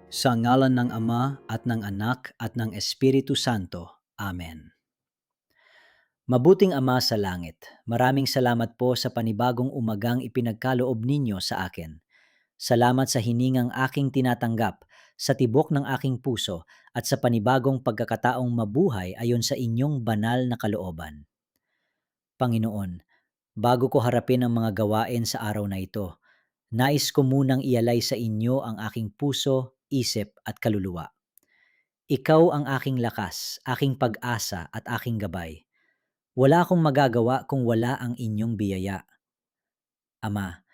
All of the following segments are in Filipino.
Sa ngalan ng Ama at ng Anak at ng Espiritu Santo. Amen. Mabuting Ama sa langit, maraming salamat po sa panibagong umagang ipinagkaloob ninyo sa akin. Salamat sa hiningang aking tinatanggap, sa tibok ng aking puso, at sa panibagong pagkakataong mabuhay ayon sa inyong banal na kalooban. Panginoon, bago ko harapin ang mga gawain sa araw na ito, nais ko munang ialay sa inyo ang aking puso, isip at kaluluwa. Ikaw ang aking lakas, aking pag-asa at aking gabay. Wala akong magagawa kung wala ang inyong biyaya. Ama,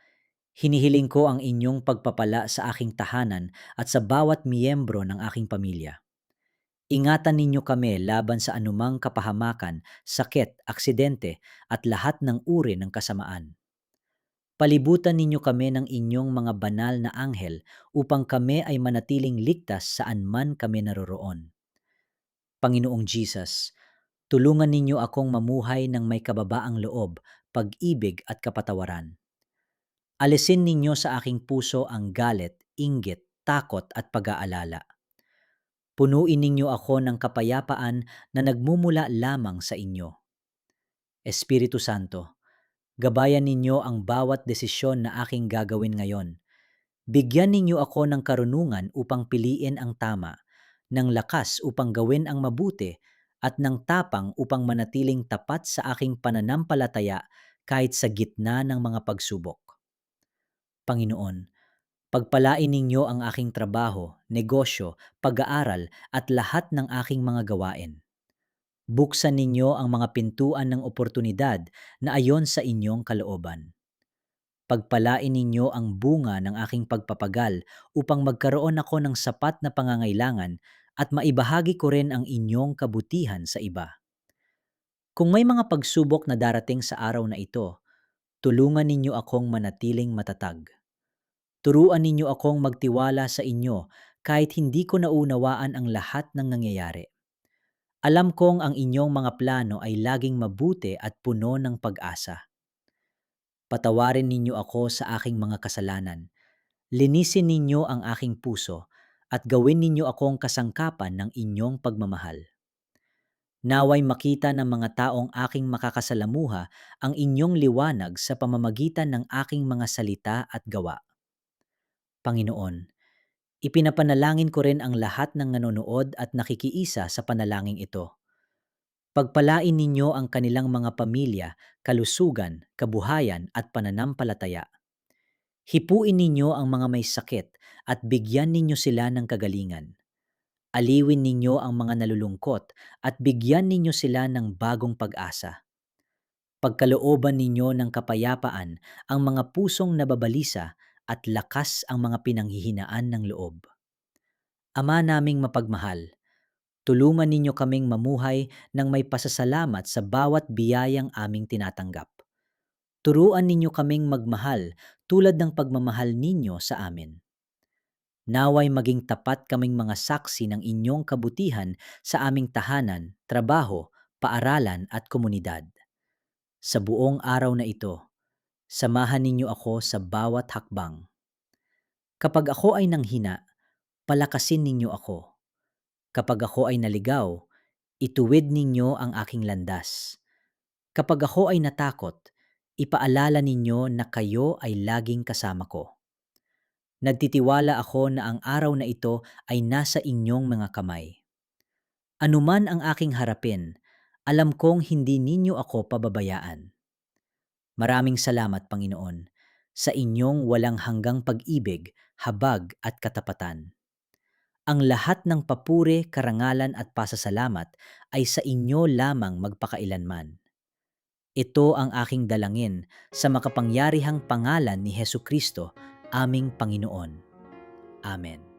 hinihiling ko ang inyong pagpapala sa aking tahanan at sa bawat miyembro ng aking pamilya. Ingatan ninyo kami laban sa anumang kapahamakan, sakit, aksidente at lahat ng uri ng kasamaan. Palibutan ninyo kami ng inyong mga banal na anghel upang kami ay manatiling ligtas saan man kami naroroon. Panginoong Jesus, tulungan ninyo akong mamuhay ng may kababaang loob, pag-ibig at kapatawaran. Alisin ninyo sa aking puso ang galit, inggit, takot at pag-aalala. Punuin ninyo ako ng kapayapaan na nagmumula lamang sa inyo. Espiritu Santo, gabayan ninyo ang bawat desisyon na aking gagawin ngayon. Bigyan ninyo ako ng karunungan upang piliin ang tama, ng lakas upang gawin ang mabuti, at ng tapang upang manatiling tapat sa aking pananampalataya kahit sa gitna ng mga pagsubok. Panginoon, pagpalain ninyo ang aking trabaho, negosyo, pag-aaral at lahat ng aking mga gawain. Buksan ninyo ang mga pintuan ng oportunidad na ayon sa inyong kalooban. Pagpalain ninyo ang bunga ng aking pagpapagal upang magkaroon ako ng sapat na pangangailangan at maibahagi ko rin ang inyong kabutihan sa iba. Kung may mga pagsubok na darating sa araw na ito, tulungan ninyo akong manatiling matatag. Turuan ninyo akong magtiwala sa inyo kahit hindi ko naunawaan ang lahat ng nangyayari. Alam kong ang inyong mga plano ay laging mabuti at puno ng pag-asa. Patawarin ninyo ako sa aking mga kasalanan. Linisin ninyo ang aking puso at gawin ninyo akong kasangkapan ng inyong pagmamahal. Naway makita ng mga taong aking makakasalamuha ang inyong liwanag sa pamamagitan ng aking mga salita at gawa. Panginoon, ipinapanalangin ko rin ang lahat ng nanonood at nakikiisa sa panalangin ito. Pagpalain ninyo ang kanilang mga pamilya, kalusugan, kabuhayan at pananampalataya. Hipuin ninyo ang mga may sakit at bigyan ninyo sila ng kagalingan. Aliwin ninyo ang mga nalulungkot at bigyan ninyo sila ng bagong pag-asa. Pagkalooban ninyo ng kapayapaan ang mga pusong nababalisa at lakas ang mga pinanghihinaan ng loob. Ama naming mapagmahal, tulungan ninyo kaming mamuhay ng may pasasalamat sa bawat biyayang aming tinatanggap. Turuan ninyo kaming magmahal tulad ng pagmamahal ninyo sa amin. Naway maging tapat kaming mga saksi ng inyong kabutihan sa aming tahanan, trabaho, paaralan at komunidad. Sa buong araw na ito, samahan ninyo ako sa bawat hakbang. Kapag ako ay nanghina, palakasin ninyo ako. Kapag ako ay naligaw, ituwid ninyo ang aking landas. Kapag ako ay natakot, ipaalala ninyo na kayo ay laging kasama ko. Nagtitiwala ako na ang araw na ito ay nasa inyong mga kamay. Anuman ang aking harapin, alam kong hindi ninyo ako pababayaan. Maraming salamat, Panginoon, sa inyong walang hanggang pag-ibig, habag at katapatan. Ang lahat ng papuri, karangalan at pasasalamat ay sa inyo lamang magpakailanman. Ito ang aking dalangin sa makapangyarihang pangalan ni Hesu Kristo, aming Panginoon. Amen.